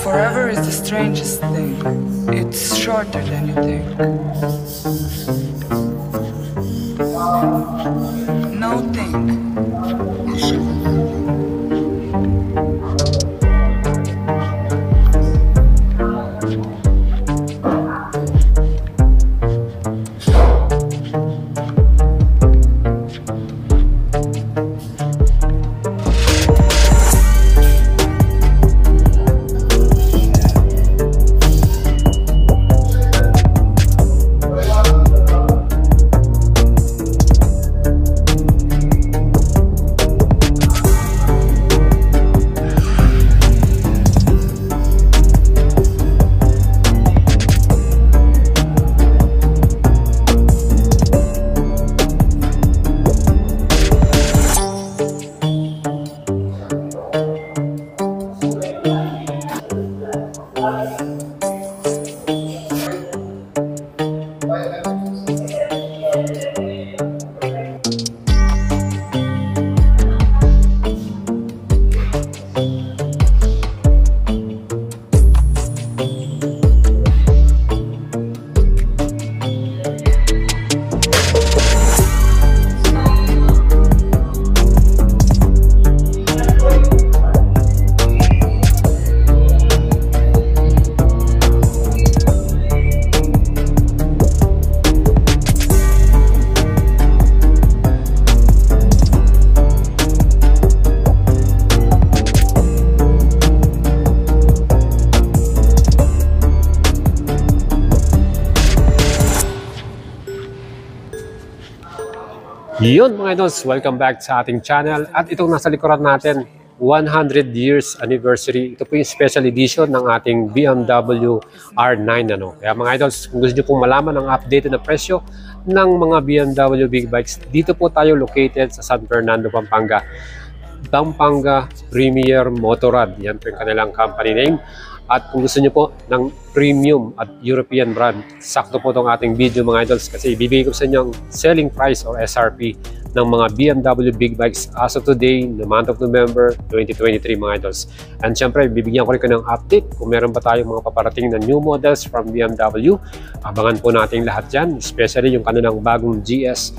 Forever is the strangest thing. It's shorter than you think. No think. Yun mga idols, welcome back sa ating channel. At itong nasa likuran natin, 100 years anniversary. Ito po yung special edition ng ating BMW R9. Kaya mga idols, kung gusto nyo pong malaman ang updated na presyo ng mga BMW big bikes, dito po tayo located sa San Fernando, Pampanga. Pampanga Premier Motorrad. Yan po yung kanilang company name. At kung gusto nyo po ng premium at European brand, sakto po itong ating video mga idols kasi ibibigay ko sa inyo ang selling price or SRP ng mga BMW big bikes as of today, the month of November 2023 mga idols. And syempre, bibigyan ko rin kayo ng update kung meron pa tayong mga paparating na new models from BMW. Abangan po natin lahat yan, especially yung kanilang bagong GS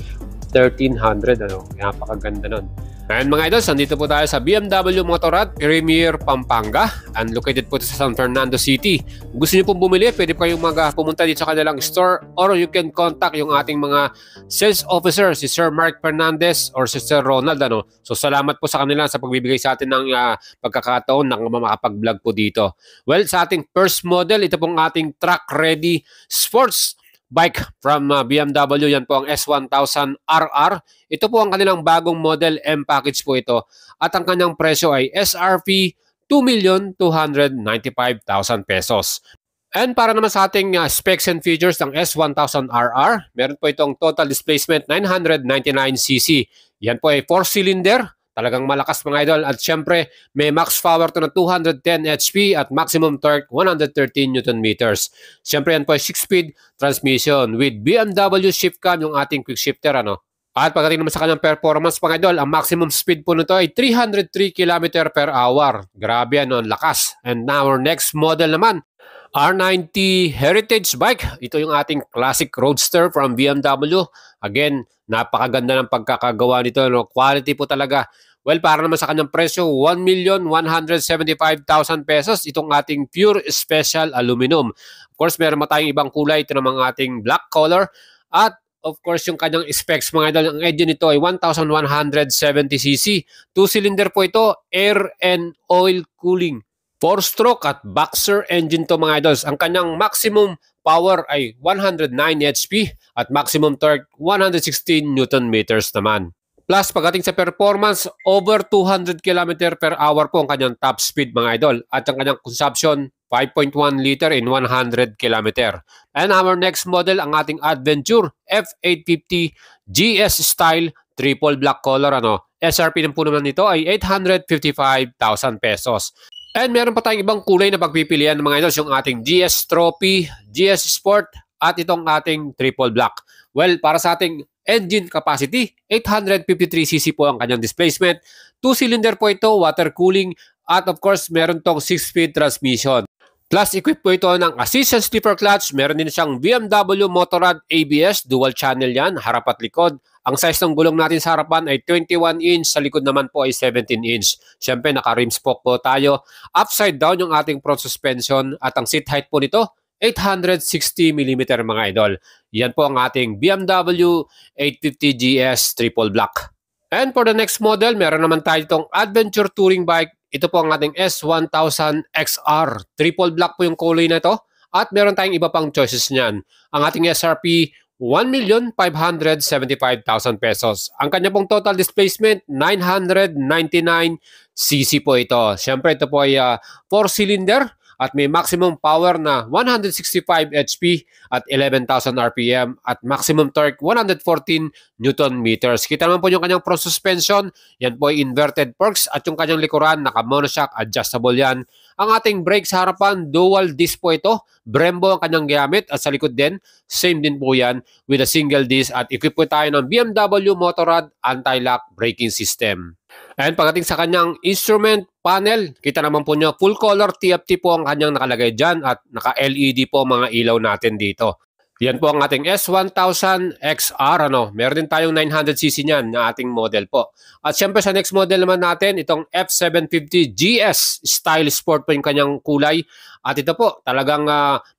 1300. Napakaganda nun. And mga idols, nandito po tayo sa BMW Motorrad Premier Pampanga and located po sa San Fernando City. Kung gusto niyo pong bumili, pwede po kayong pumunta dito sa kanilang store or you can contact yung ating mga sales officer, si Sir Mark Fernandez or si Sir Ronald. So salamat po sa kanila sa pagbibigay sa atin ng pagkakataon na makapag-vlog po dito. Well, sa ating first model, ito pong ating truck ready sports bike from BMW. Yan po ang S1000RR. Ito po ang kanilang bagong model, M package po ito. At ang kanyang presyo ay SRP 2,295,000 pesos. And para naman sa ating specs and features ng S1000RR, meron po itong total displacement 999cc. Yan po ay 4-cylinder. Talagang malakas mga idol. At syempre, may max power to na 210 HP at maximum torque 113 Nm. Syempre yan po ay 6-speed transmission with BMW shift cam yung ating quick shifter. At pagdating naman sa kanyang performance mga idol, ang maximum speed po nito ay 303 km/h. Grabe yan, lakas. And now our next model naman, R90 Heritage Bike. Ito yung ating classic roadster from BMW. Again, napakaganda ng pagkakagawa nito. Quality po talaga. Well, para naman sa kanyang presyo, 1,175,000 pesos. Itong ating pure special aluminum. Of course, meron tayong ibang kulay. Ito namang ating black color. At of course, yung kanyang specs mga idol, ang engine nito ay 1,170cc. 2-cylinder po ito, air and oil cooling. 4-stroke at boxer engine to mga idols. Ang kanyang maximum power ay 109 HP at maximum torque 116 Nm naman. Plus, pagdating sa performance, over 200 km/h po ang kanyang top speed mga idol. At ang kanyang consumption, 5.1 liter in 100 km. And our next model, ang ating Adventure F850 GS Style triple black color. SRP ng po naman nito ay 855,000 pesos. And meron pa tayong ibang kulay na pagpipilian ng mga idols, yung ating GS Trophy, GS Sport, at itong ating triple black. Well, para sa ating engine capacity, 853cc po ang kanyang displacement. 2-cylinder po ito, water cooling, At of course, meron tong 6-speed transmission. Plus, equipped po ito ng assist and slipper clutch. Meron din siyang BMW Motorrad ABS, dual channel yan, harap at likod. Ang size ng gulong natin sa harapan ay 21 inch, sa likod naman po ay 17 inch. Siyempre, naka-rim spoke po tayo. Upside down yung ating front suspension at ang seat height po nito, 860mm mga idol. Yan po ang ating BMW 850 GS triple black. And for the next model, meron naman tayo itong Adventure Touring Bike. Ito po ang ating S1000 XR. Triple black po yung kulay na ito. At meron tayong iba pang choices niyan. Ang ating SRP, 1,575,000 pesos. Ang kanya pong total displacement, 999cc po ito. Siyempre, ito po ay 4-cylinder. At may maximum power na 165 HP at 11,000 RPM at maximum torque 114 Newton meters. Kita naman po yung kanyang front suspension. Yan po ay inverted forks at yung kanyang likuran naka-monoshock, adjustable yan. Ang ating brake sa harapan, dual disc po ito. Brembo ang kanyang gamit at sa likod din, same din po yan with a single disc at equip po tayo ng BMW Motorrad anti-lock braking system. And pagdating sa kanyang instrument panel, kita naman po nyo, full color TFT po ang kanyang nakalagay dyan at naka-LED po mga ilaw natin dito. Yan po ang ating S1000 XR. Meron din tayong 900cc niyan na ating model po. At syempre sa next model naman natin, itong F750 GS Style Sport po yung kanyang kulay. At ito po, talagang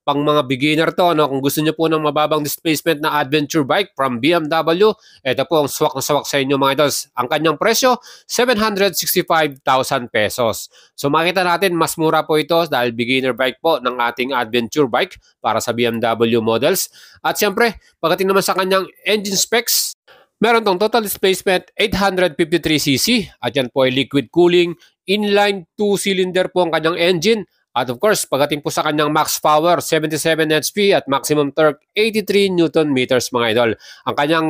pang mga beginner to. Kung gusto nyo po ng mababang displacement na adventure bike from BMW, ito po ang swak na swak sa inyo mga idols. Ang kanyang presyo, 765,000 pesos. So makita natin, mas mura po ito dahil beginner bike po ng ating adventure bike para sa BMW models. At syempre, pagdating naman sa kanyang engine specs, meron tong total displacement 853cc at yan po ay liquid cooling, inline 2-cylinder po ang kanyang engine. At of course, pagdating po sa kanyang max power, 77 HP at maximum torque, 83 Newton meters mga idol. Ang kanyang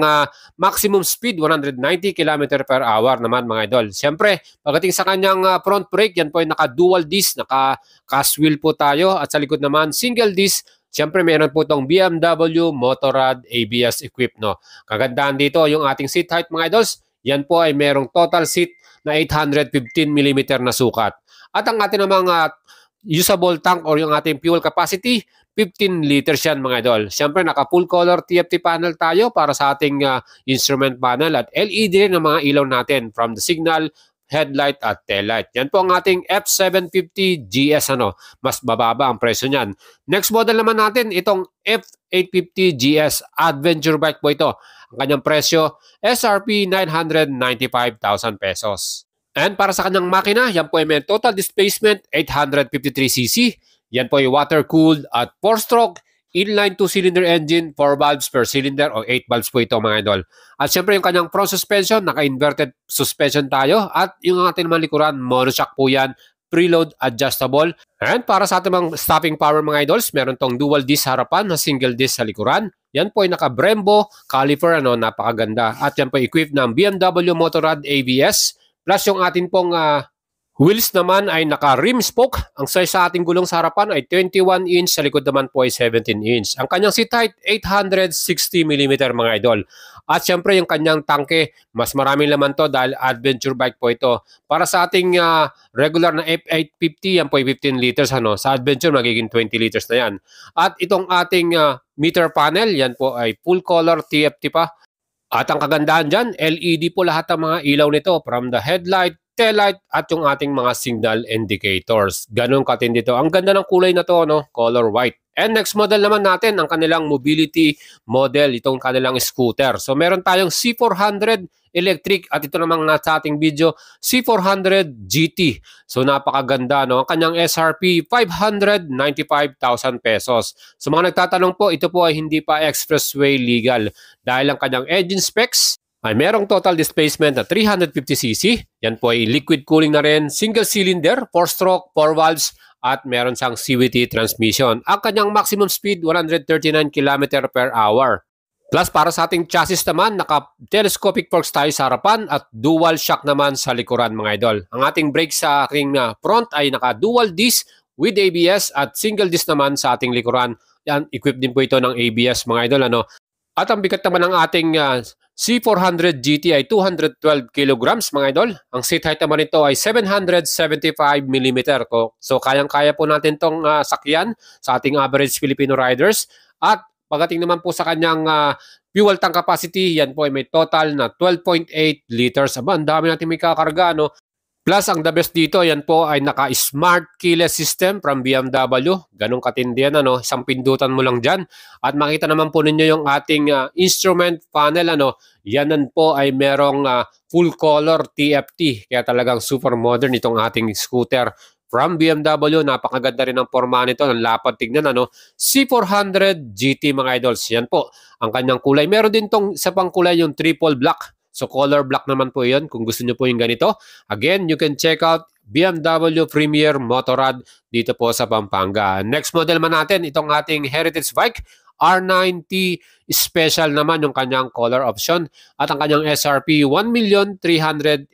maximum speed, 190 km per hour naman mga idol. Siyempre, pagdating sa kanyang front brake, yan po ay naka-dual disc, naka-cast wheel po tayo. At sa likod naman, single disc. Siyempre, meron po itong BMW Motorrad ABS equipped. Kagandahan dito, yung ating seat height mga idols, yan po ay merong total seat na 815mm na sukat. At ang ating namang usable tank or yung ating fuel capacity, 15 liters yan mga idol. Siyempre, naka full color TFT panel tayo para sa ating instrument panel at LED rin ang mga ilaw natin from the signal, headlight at taillight. Yan po ang ating F750 GS. Mas bababa ang presyo niyan. Next model naman natin, itong F850 GS Adventure Bike po ito. Ang kanyang presyo, SRP 995,000 pesos. And para sa kanyang makina, yan po ay may total displacement 853cc. Yan po ay water-cooled at 4-stroke, inline 2-cylinder engine, 4 valves per cylinder o 8 valves po ito mga idol. At syempre yung kanyang front suspension, naka-inverted suspension tayo. At yung ating naman likuran, monoshock po yan, preload adjustable. And para sa ating mga stopping power mga idols, meron tong dual disc harapan na single disc sa likuran. Yan po ay naka-Brembo caliper, napakaganda. At yan po ay equipped ng BMW Motorrad ABS. Plus yung atin pong wheels naman ay naka-rim spoke. Ang size sa ating gulong sa harapan ay 21 inch, sa likod naman po ay 17 inch. Ang kanyang seat height, 860mm mga idol. At syempre yung kanyang tangke, mas maraming laman to dahil adventure bike po ito. Para sa ating regular na F850, yan po ay 15 liters. Sa adventure, magiging 20 liters na yan. At itong ating meter panel, yan po ay full color TFT pa. At ang kagandahan dyan, LED po lahat ng mga ilaw nito from the headlight, taillight at yung ating mga signal indicators. Ganun katindi to. Ang ganda ng kulay na to, color white. And next model naman natin, ang kanilang mobility model, itong kanilang scooter. So meron tayong C400 electric at ito namang nasa ating video, C400 GT. So napakaganda, Ang kanyang SRP, 595,000 pesos. So mga nagtatanong po, ito po ay hindi pa expressway legal dahil ang kanyang engine specs ay merong total displacement na 350cc. Yan po ay liquid cooling na rin, single cylinder, 4-stroke, 4 valves, at meron siyang CVT transmission. Ang kanyang maximum speed, 139 km per hour. Plus, para sa ating chassis naman, naka-telescopic forks tayo sa harapan at dual shock naman sa likuran mga idol. Ang ating brake sa ating front ay naka-dual disc with ABS at single disc naman sa ating likuran. Yan, equipped din po ito ng ABS mga idol. At ang bigat naman ng ating C400 GT ay 212 kilograms mga idol. Ang seat height naman nito ay 775 mm. So kayang-kaya po natin itong sakyan sa ating average Filipino riders. At pagdating naman po sa kanyang fuel tank capacity, yan po ay may total na 12.8 liters. Aba, ang dami natin may kakarga, no? Plus, ang the best dito, yan po ay naka-smart keyless system from BMW. Ganong katindi yan, ano? Isang pindutan mo lang dyan. At makita naman po ninyo yung ating instrument panel, ano? Yan po ay merong full color TFT. Kaya talagang super modern itong ating scooter from BMW. Napakaganda rin ang forma nito. Ang lapad tignan, ano? C400 GT mga idols. Yan po ang kanyang kulay. Meron din tong isa pang kulay, yung triple black. So color black naman po yun kung gusto nyo po yung ganito. Again, you can check out BMW Premier Motorrad dito po sa Pampanga. Next model man natin, itong ating heritage bike, R90 Special naman yung kanyang color option. At ang kanyang SRP, 1,385,000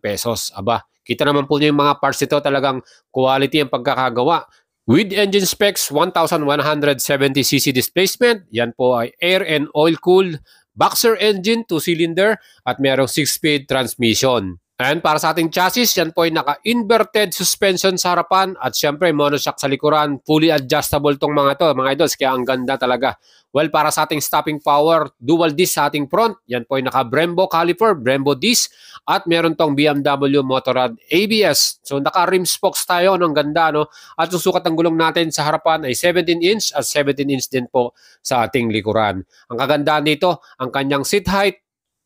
pesos. Aba, kita naman po nyo yung mga parts nito, talagang quality ang pagkakagawa. With engine specs, 1,170cc displacement. Yan po ay air and oil cooled boxer engine, 2-cylinder, at merong 6-speed transmission. And para sa ating chassis, yan po ay naka-inverted suspension sa harapan at syempre monoshock sa likuran. Fully adjustable tong mga to, mga idols, kaya ang ganda talaga. Well, para sa ating stopping power, dual disc sa ating front. Yan po ay naka-Brembo caliper, Brembo disc, at meron tong BMW Motorrad ABS. So naka-rim spokes tayo, ang ganda, no? At yung sukat ng gulong natin sa harapan ay 17 inch at 17 inch din po sa ating likuran. Ang kagandahan dito, ang kanyang seat height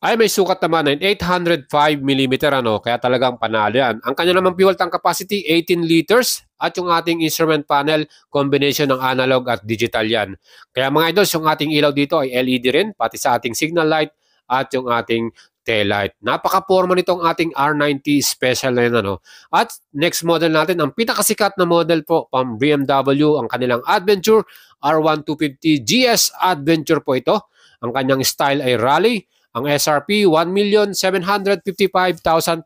ay may sukat naman ng 805 mm, ano, kaya talagang panalo yan. Ang kanya naman fuel tank capacity, 18 liters, at yung ating instrument panel, combination ng analog at digital yan. Kaya mga idols, yung ating ilaw dito ay LED rin, pati sa ating signal light at yung ating tail light. Napaka-forma nitong ating R90 Special na yun, ano. At next model natin, ang pinakasikat na model po from BMW, ang kanilang Adventure R1250 GS Adventure po ito. Ang kanyang style ay rally. Ang SRP, 1,755,000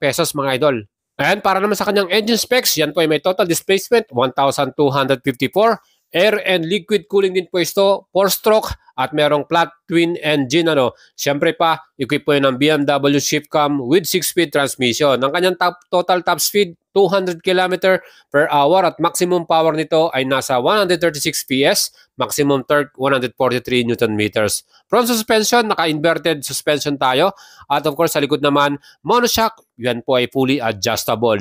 pesos mga idol. And para naman sa kanyang engine specs, yan po ay may total displacement, 1,254. Air and liquid cooling din po ito, 4-stroke, at merong flat twin engine, ano. Siyempre pa, equip po yun ng BMW Shiftcam with 6-speed transmission. Ang kanyang total top speed, 200 km per hour at maximum power nito ay nasa 136 PS, maximum torque 143 Newton meters. Front suspension, naka-inverted suspension tayo. At of course, sa likod naman, monoshock, yan po ay fully adjustable.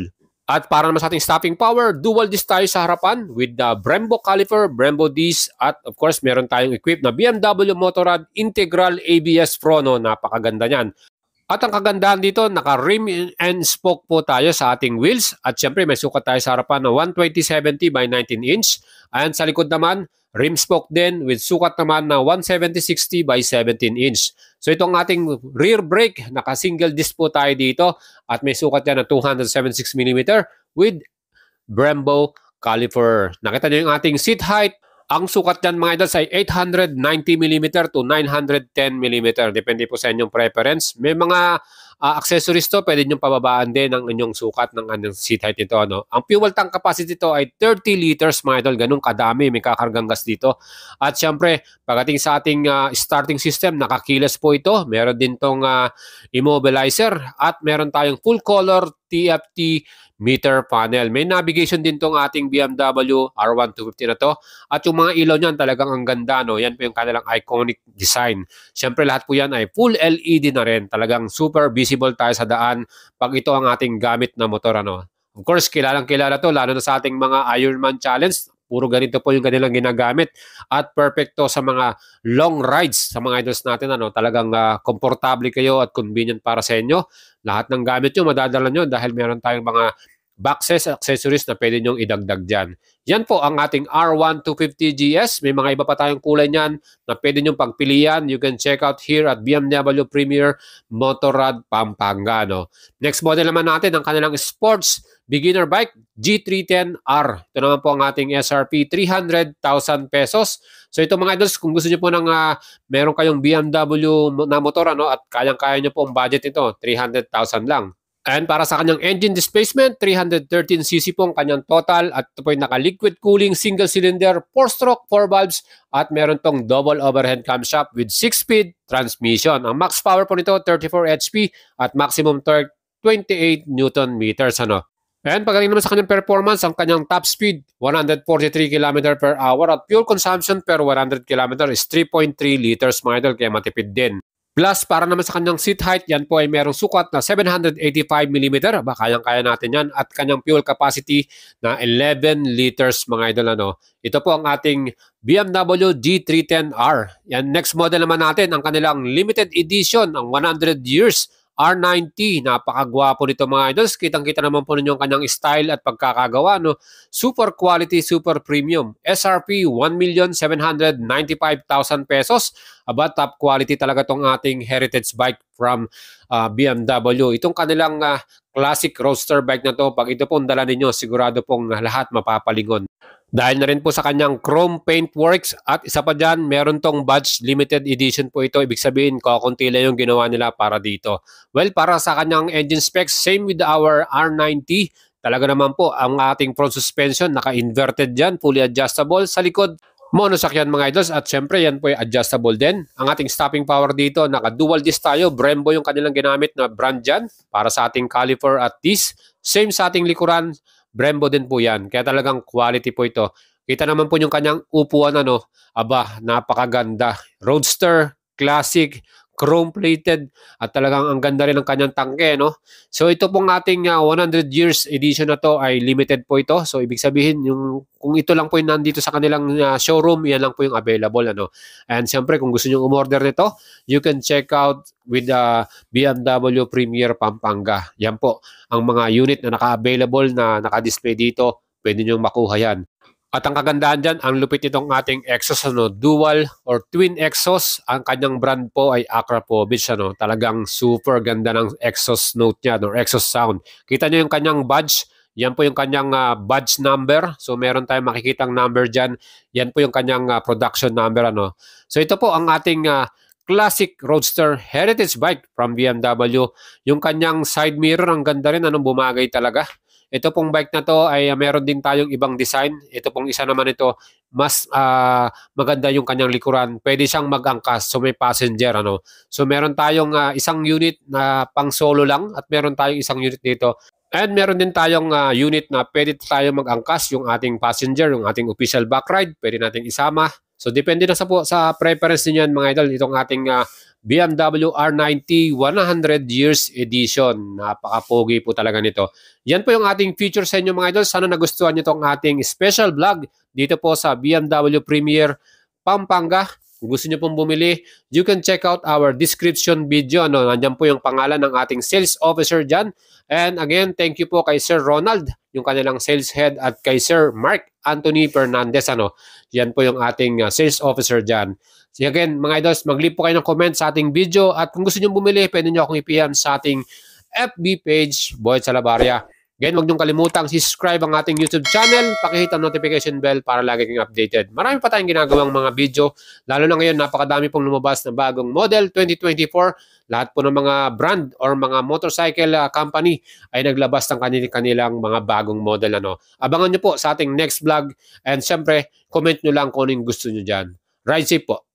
At para naman sa ating stopping power, dual disc tayo sa harapan with the Brembo caliper, Brembo disc, at of course, meron tayong equipped na BMW Motorrad Integral ABS Pro, no? Napakaganda niyan. At ang kagandahan dito, naka-rim and spoke po tayo sa ating wheels. At syempre, may sukat tayo sa harapan na 120/70 by 19 inch. And sa likod naman, rim spoke din with sukat naman na 170/60 by 17 inch. So itong ating rear brake, naka-single disc po tayo dito. At may sukat yan na 276 mm with Brembo caliper. Nakita nyo yung ating seat height. Ang sukat dyan mga idols ay 890 mm to 910 mm. Depende po sa inyong preference. May mga accessories to, pwede nyo pababaan din ang inyong sukat ng seat height nito, ano. Ang fuel tank capacity to ay 30 liters mga idol. Ganun kadami, may kakargang gas dito. At syempre, pagdating sa ating starting system, nakakilas po ito. Meron din tong immobilizer at meron tayong full color TFT meter panel. May navigation din tong ating BMW R1250 na to. At yung mga ilaw niyan talagang ang ganda, no? Yan po yung kanilang iconic design. Siyempre lahat po yan ay full LED na rin. Talagang super visible tayo sa daan pag ito ang ating gamit na motor, ano. Of course, kilalang-kilala to, lalo na sa ating mga Ironman Challenge. Puro ganito po yung kanilang ginagamit. At perfect to sa mga long rides sa mga idols natin, ano. Talagang komportable kayo at convenient para sa inyo. Lahat ng gamit nyo, madadala nyo dahil meron tayong mga boxes, accessories na pwede nyong idagdag dyan. Yan po ang ating R1250 GS. May mga iba pa tayong kulay niyan na pwede nyong pagpilian. You can check out here at BMW Premier Motorrad Pampanga, no? Next model naman natin, ang kanilang sports beginner bike, G310R. Ito naman po ang ating SRP, 300,000 pesos. So ito mga idols, kung gusto nyo po ng meron kayong BMW na motor, ano, at kayang-kaya nyo po ang budget ito, 300,000 lang. And para sa kanyang engine displacement, 313cc po ang kanyang total at ito po ay naka-liquid cooling, single cylinder, 4-stroke, 4 valves at meron tong double overhead camshaft with 6-speed transmission. Ang max power po nito 34 HP at maximum torque 28 Newton meters. And pagdating naman sa kanyang performance, ang kanyang top speed 143 km per hour at fuel consumption per 100 km is 3.3 liters mga idol, kaya matipid din. Plus, para naman sa kanyang seat height, yan po ay merong sukat na 785mm. Kayang-kaya natin yan. At kanyang fuel capacity na 11 liters mga idol. Ito po ang ating BMW G310R. Yan, next model naman natin, ang kanilang limited edition, ang 100 years R90. Napakagwapo nito mga idols. Kitang-kita naman po ninyo ang kanyang style at pagkakagawa. Super quality, super premium. SRP 1,795,000 pesos. Aba, top quality talaga tong ating heritage bike from BMW. Itong kanilang classic roadster bike na to, pag ito pong dala ninyo, sigurado pong lahat mapapalingon. Dahil na rin po sa kanyang chrome paintworks at isa pa dyan, meron tong badge limited edition po ito. Ibig sabihin, kakunti lang yung ginawa nila para dito. Well, para sa kanyang engine specs, same with our R90. Talaga naman po, ang ating front suspension, naka-inverted dyan, fully adjustable. Sa likod, monosakyan mga idols at syempre yan po ay adjustable din. Ang ating stopping power dito, naka-dual disc tayo. Brembo yung kanilang ginamit na brand dyan para sa ating caliper at disc. Same sa ating likuran, Brembo din po yan. Kaya talagang quality po ito. Kita naman po yung kanyang upuan, aba, napakaganda. Roadster, classic, chrome-plated, at talagang ang ganda rin ng kanyang tangke, So ito pong ating 100 years edition na to ay limited po ito. So ibig sabihin, kung ito lang po yung nandito sa kanilang showroom, yan lang po yung available, And siyempre, kung gusto nyo umorder nito, you can check out with the BMW Premier Pampanga. Yan po, ang mga unit na naka-available na naka-display dito, pwede nyo makuha yan. At ang kagandahan dyan, ang lupit itong ating exhaust, dual or twin exhaust. Ang kanyang brand po ay Akrapovic, Talagang super ganda ng exhaust note niya, or exhaust sound. Kita nyo yung kanyang badge. Yan po yung kanyang badge number. So meron tayong makikitang number dyan. Yan po yung kanyang production number, So ito po ang ating classic roadster heritage bike from BMW. Yung kanyang side mirror, ang ganda rin, bumagay talaga. Ito pong bike na to ay meron din tayong ibang design. Ito pong isa naman ito, mas maganda yung kanyang likuran. Pwede siyang mag-angkas, so may passenger. So meron tayong isang unit na pang solo lang at meron tayong isang unit dito. And meron din tayong unit na pwede tayong mag-angkas, yung ating passenger, yung ating official back ride. Pwede natin isama. So depende na sa preference niyo yan mga idol. Itong ating BMW R90 100 years edition. Napaka-pogi po talaga nito. Yan po yung ating feature sa inyo mga idol. Sana nagustuhan nyo itong ating special vlog dito po sa BMW Premier Pampanga. Kung gusto nyo pong bumili, you can check out our description video. Nandiyan po yung pangalan ng ating sales officer dyan. And again, thank you po kay Sir Ronald, yung kanilang sales head, at kay Sir Mark Anthony Fernandez. Yan po yung ating sales officer dyan. So again, mga idols, mag-leave po kayo ng comment sa ating video. At kung gusto nyo bumili, pwede nyo akong i-PM sa ating FB page, Boyd Salabarria. Again, huwag niyong kalimutang subscribe ang ating YouTube channel, pakihit ang notification bell para lagi kang updated. Marami pa tayong ginagawang mga video, lalo na ngayon napakadami pong lumabas na bagong model 2024. Lahat po ng mga brand or mga motorcycle company ay naglabas ng kanilang mga bagong model. Abangan niyo po sa ating next vlog, and syempre, comment niyo lang kung anong gusto niyo dyan. Ride safe po!